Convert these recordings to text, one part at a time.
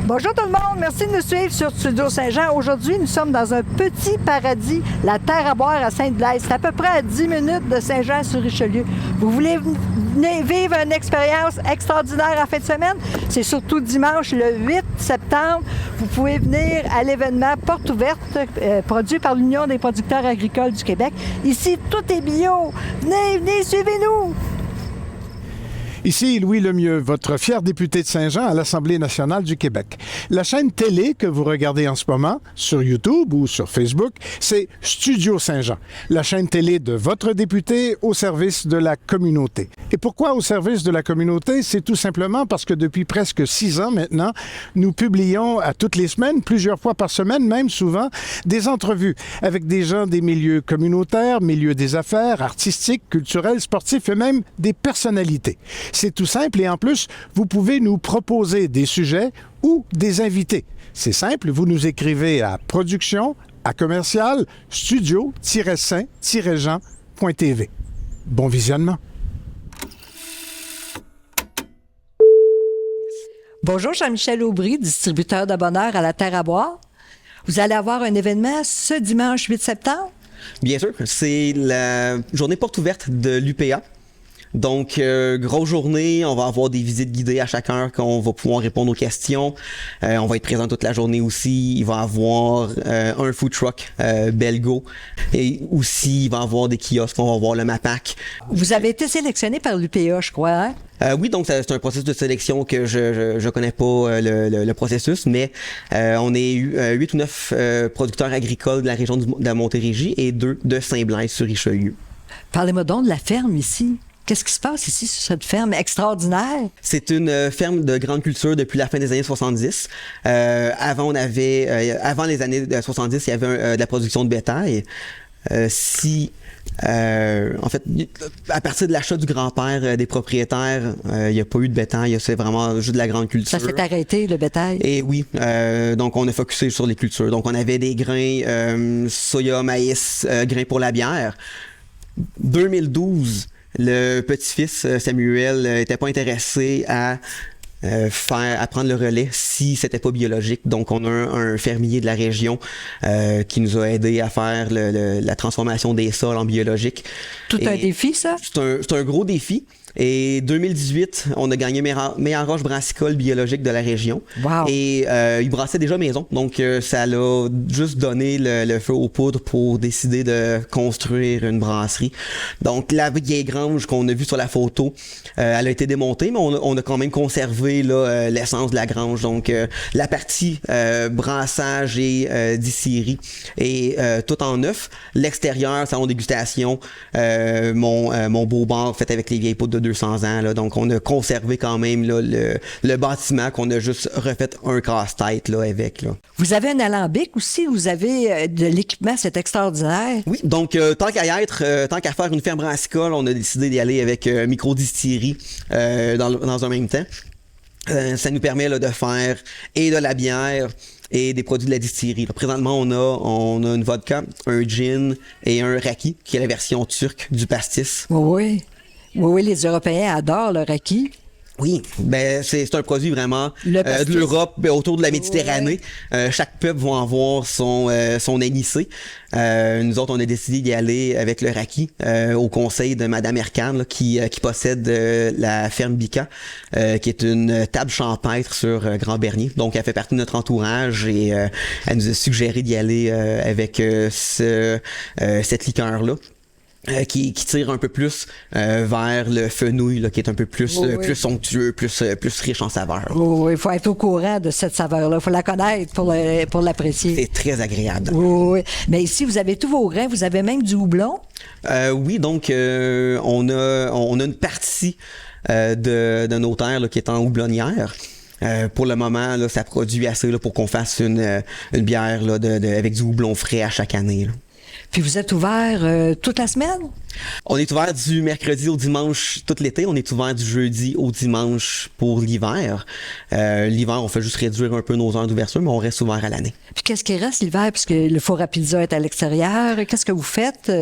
Bonjour tout le monde, merci de nous suivre sur Studio Saint-Jean. Aujourd'hui, nous sommes dans un petit paradis, la Terre à boire à Sainte-Blaise. C'est à peu près à 10 minutes de Saint-Jean-sur-Richelieu. Vous voulez venir vivre une expérience extraordinaire en fin de semaine? C'est surtout dimanche, le 8 septembre. Vous pouvez venir à l'événement Porte ouverte, produit par l'Union des producteurs agricoles du Québec. Ici, tout est bio. Venez, suivez-nous! Ici Louis Lemieux, votre fier député de Saint-Jean à l'Assemblée nationale du Québec. La chaîne télé que vous regardez en ce moment, sur YouTube ou sur Facebook, c'est Studio Saint-Jean, la chaîne télé de votre député au service de la communauté. Et pourquoi au service de la communauté? C'est tout simplement parce que depuis presque 6 ans maintenant, nous publions à toutes les semaines, plusieurs fois par semaine, même souvent, des entrevues avec des gens des milieux communautaires, milieux des affaires, artistiques, culturels, sportifs et même des personnalités. C'est tout simple et en plus, vous pouvez nous proposer des sujets ou des invités. C'est simple, vous nous écrivez à production@commercial studio-saint-jean.tv. Bon visionnement. Bonjour, Jean-Michel Aubry, distributeur de bonheur à la Terre à boire. Vous allez avoir un événement ce dimanche 8 septembre? Bien sûr, c'est la journée porte ouverte de l'UPA. Donc, grosse journée, on va avoir des visites guidées à chaque heure qu'on va pouvoir répondre aux questions. On va être présent toute la journée aussi. Il va y avoir un food truck Belgo. Et aussi, il va y avoir des kiosques, on va voir le MAPAC. Vous avez été sélectionné par l'UPA, je crois, hein? Oui, donc c'est un processus de sélection que je connais pas le processus, mais on est 8 ou 9 producteurs agricoles de la région de la Montérégie et 2 de Saint-Blaise-sur-Richelieu. Parlez-moi donc de la ferme ici. Qu'est-ce qui se passe ici sur cette ferme extraordinaire? C'est une ferme de grande culture depuis la fin des années 70. Avant les années 70, il y avait de la production de bétail. En fait, à partir de l'achat du grand-père des propriétaires, il n'y a pas eu de bétail, c'est vraiment juste de la grande culture. Ça s'est arrêté, le bétail? Et oui, donc on a focusé sur les cultures. Donc on avait des grains, soya, maïs, grains pour la bière. 2012, le petit-fils Samuel n'était pas intéressé à prendre le relais si c'était pas biologique. Donc on a un fermier de la région qui nous a aidé à faire la transformation des sols en biologique. Un défi, ça? C'est un gros défi. Et 2018, on a gagné meilleure roche brassicole biologique de la région. Wow. Et il brassait déjà maison. Donc ça l'a juste donné le feu aux poudres pour décider de construire une brasserie. Donc la vieille grange qu'on a vue sur la photo, elle a été démontée, mais on a quand même conservé l'essence de la grange. Donc la partie brassage et distillerie est tout en neuf. L'extérieur, salon dégustation, mon beau bar fait avec les vieilles poudres de 200 ans. Là, donc, on a conservé quand même là, le bâtiment qu'on a juste refait un casse-tête là, avec. Là. Vous avez un alambic aussi? Vous avez de l'équipement, c'est extraordinaire. Oui, donc tant qu'à faire une ferme brassicole, on a décidé d'y aller avec micro-distillerie dans un même temps. Ça nous permet là, de faire et de la bière et des produits de la distillerie. Là, présentement, on a une vodka, un gin et un raki, qui est la version turque du pastis. Oui, les Européens adorent le raki. Oui, ben c'est un produit vraiment de l'Europe, autour de la Méditerranée. Chaque peuple va avoir son anisé. Nous autres, on a décidé d'y aller avec le raki au conseil de Madame Ercan, là, qui possède la ferme Bica, qui est une table champêtre sur Grand Bernier. Donc, elle fait partie de notre entourage et elle nous a suggéré d'y aller avec cette liqueur-là. Qui tire un peu plus vers le fenouil, là, qui est un peu plus somptueux, plus riche en saveurs. Oui, il faut être au courant de cette saveur-là. Il faut la connaître pour l'apprécier. C'est très agréable. Oui. Mais ici, vous avez tous vos grains. Vous avez même du houblon. Oui, donc on a une partie de nos terres là, qui est en houblonnière. Pour le moment, là, ça produit assez là, pour qu'on fasse une bière là, avec du houblon frais à chaque année. Là. Puis vous êtes ouvert toute la semaine? On est ouvert du mercredi au dimanche tout l'été. On est ouvert du jeudi au dimanche pour l'hiver. L'hiver, on fait juste réduire un peu nos heures d'ouverture, mais on reste ouvert à l'année. Puis qu'est-ce qui reste l'hiver? Puisque le four à pizza est à l'extérieur. Qu'est-ce que vous faites?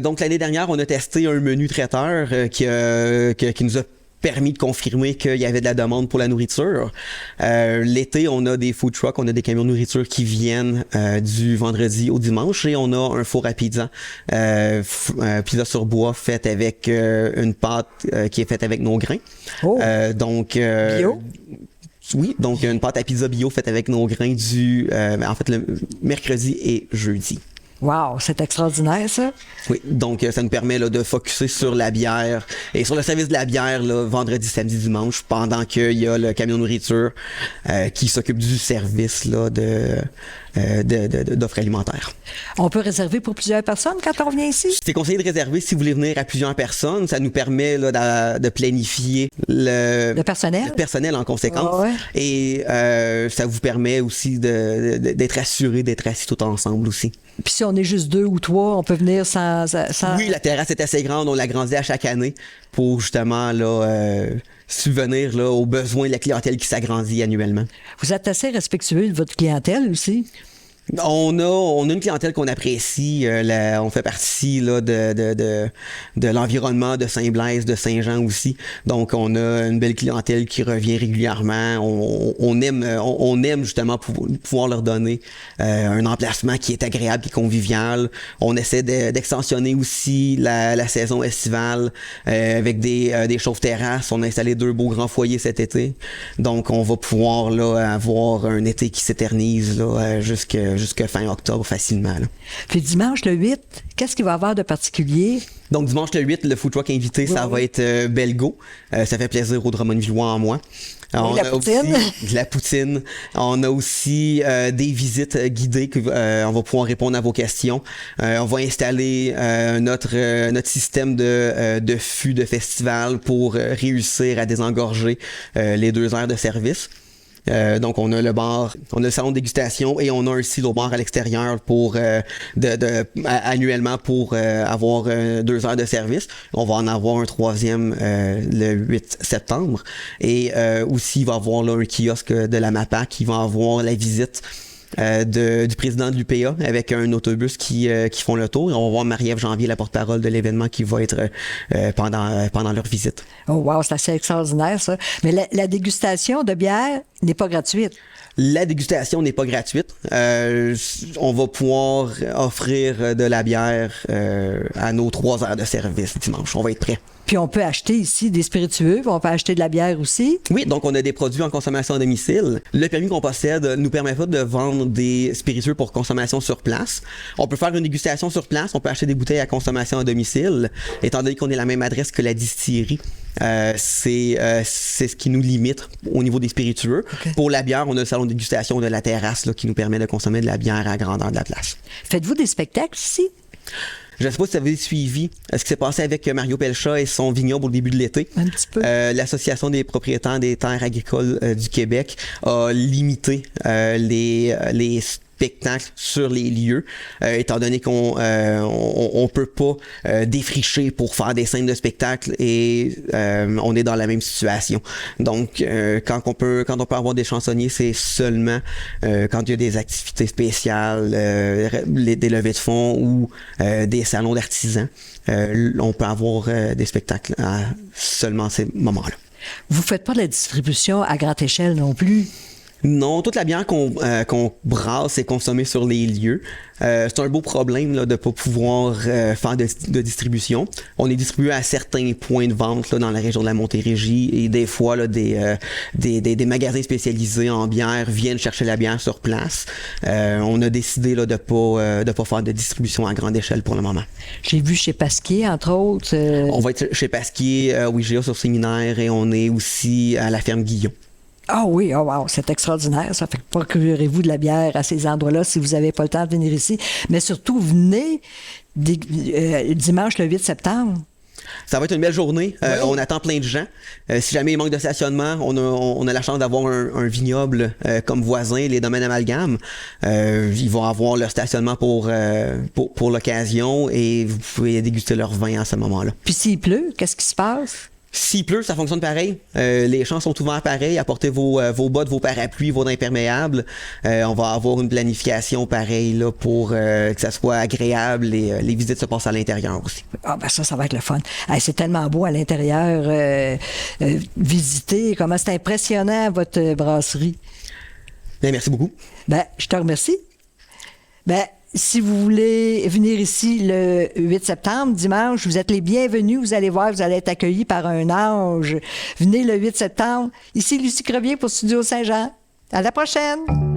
Donc, l'année dernière, on a testé un menu traiteur qui nous a permis de confirmer qu'il y avait de la demande pour la nourriture. L'été, on a des food trucks, on a des camions de nourriture qui viennent du vendredi au dimanche et on a un four à pizza, pizza sur bois faite avec une pâte qui est faite avec nos grains. Oh. Bio? Oui, donc une pâte à pizza bio faite avec nos grains en fait le mercredi et jeudi. Wow, c'est extraordinaire, ça. Oui, donc ça nous permet là, de focusser sur la bière et sur le service de la bière là, vendredi, samedi, dimanche, pendant qu'il y a le camion nourriture qui s'occupe du service là, d'offres alimentaires. On peut réserver pour plusieurs personnes quand on vient ici? C'est conseillé de réserver si vous voulez venir à plusieurs personnes. Ça nous permet là, de planifier le personnel en conséquence. Oh, ouais. Et ça vous permet aussi d'être assuré d'être assis tout ensemble aussi. Puis si on est juste 2 ou 3, on peut venir sans... Oui, la terrasse est assez grande, on l'agrandit à chaque année pour justement là, subvenir là, aux besoins de la clientèle qui s'agrandit annuellement. Vous êtes assez respectueux de votre clientèle aussi? On a une clientèle qu'on apprécie. On fait partie là, de l'environnement de Saint-Blaise, de Saint-Jean aussi. Donc, on a une belle clientèle qui revient régulièrement. On aime justement pouvoir leur donner un emplacement qui est agréable, qui est convivial. On essaie d'extensionner aussi la saison estivale avec des chauves-terrasses. On a installé 2 beaux grands foyers cet été. Donc, on va pouvoir là, avoir un été qui s'éternise là, jusqu'à fin octobre facilement. Là. Puis dimanche le 8, qu'est-ce qu'il va y avoir de particulier? Donc dimanche le 8, le food truck invité, ça va être Belgo. Ça fait plaisir aux Drummondvillois en moi. On a poutine. Aussi de la poutine. On a aussi des visites guidées on va pouvoir répondre à vos questions. On va installer notre système de fût de festival pour réussir à désengorger les 2 heures de service. Donc on a le bar, on a le salon de dégustation et on a un silo bar à l'extérieur pour annuellement pour avoir 2 heures de service. On va en avoir un 3e le 8 septembre et aussi il va y avoir là, un kiosque de la MAPAC qui va avoir la visite du président de l'UPA avec un autobus qui font le tour. On va voir Marie-Ève Janvier, la porte-parole de l'événement, qui va être pendant leur visite. Oh wow, c'est assez extraordinaire ça. Mais la dégustation de bière n'est pas gratuite. La dégustation n'est pas gratuite. On va pouvoir offrir de la bière à nos 3 heures de service dimanche. On va être prêts. Puis on peut acheter ici des spiritueux, on peut acheter de la bière aussi. Oui, donc on a des produits en consommation à domicile. Le permis qu'on possède nous permet pas de vendre des spiritueux pour consommation sur place. On peut faire une dégustation sur place, on peut acheter des bouteilles à consommation à domicile. Étant donné qu'on est la même adresse que la distillerie, c'est ce qui nous limite au niveau des spiritueux. Okay. Pour la bière, on a le salon de dégustation de la terrasse là, qui nous permet de consommer de la bière à grandeur de la place. Faites-vous des spectacles ici? Je ne sais pas si vous avez suivi ce qui s'est passé avec Mario Pelcha et son vignoble au début de l'été. Un petit peu. L'Association des propriétaires des terres agricoles du Québec a limité les spectacles sur les lieux, étant donné qu'on peut pas défricher pour faire des scènes de spectacle et on est dans la même situation. Donc quand on peut avoir des chansonniers, c'est seulement quand il y a des activités spéciales, des levées de fonds ou des salons d'artisans, on peut avoir des spectacles à seulement ces moments-là. Vous faites pas de la distribution à grande échelle non plus? Non, toute la bière qu'on brasse est consommée sur les lieux. C'est un beau problème là, de ne pas pouvoir faire de distribution. On est distribué à certains points de vente là, dans la région de la Montérégie et des fois là, des magasins spécialisés en bière viennent chercher la bière sur place. On a décidé là, de pas faire de distribution à grande échelle pour le moment. J'ai vu chez Pasquier, entre autres. On va être chez Pasquier, IGA sur Séminaire et on est aussi à la ferme Guillon. Ah oui, oh wow, c'est extraordinaire. Ça fait que procurez-vous de la bière à ces endroits-là si vous n'avez pas le temps de venir ici. Mais surtout, venez dimanche le 8 septembre. Ça va être une belle journée. Oui. On attend plein de gens. Si jamais il manque de stationnement, on a la chance d'avoir un vignoble comme voisin, les domaines Amalgame. Ils vont avoir leur stationnement pour l'occasion et vous pouvez déguster leur vin à ce moment-là. Puis s'il pleut, qu'est-ce qui se passe? S'il pleut, ça fonctionne pareil. Les champs sont ouverts pareil. Apportez vos bottes, vos parapluies, vos imperméables. On va avoir une planification pareille là, pour que ça soit agréable et les visites se passent à l'intérieur aussi. Ah ben ça va être le fun. Hey, c'est tellement beau à l'intérieur. Visiter, comment c'est impressionnant votre brasserie. Bien, merci beaucoup. Ben, je te remercie. Ben, si vous voulez venir ici le 8 septembre, dimanche, vous êtes les bienvenus. Vous allez voir, vous allez être accueillis par un ange. Venez le 8 septembre. Ici, Lucie Crevier pour Studio Saint-Jean. À la prochaine!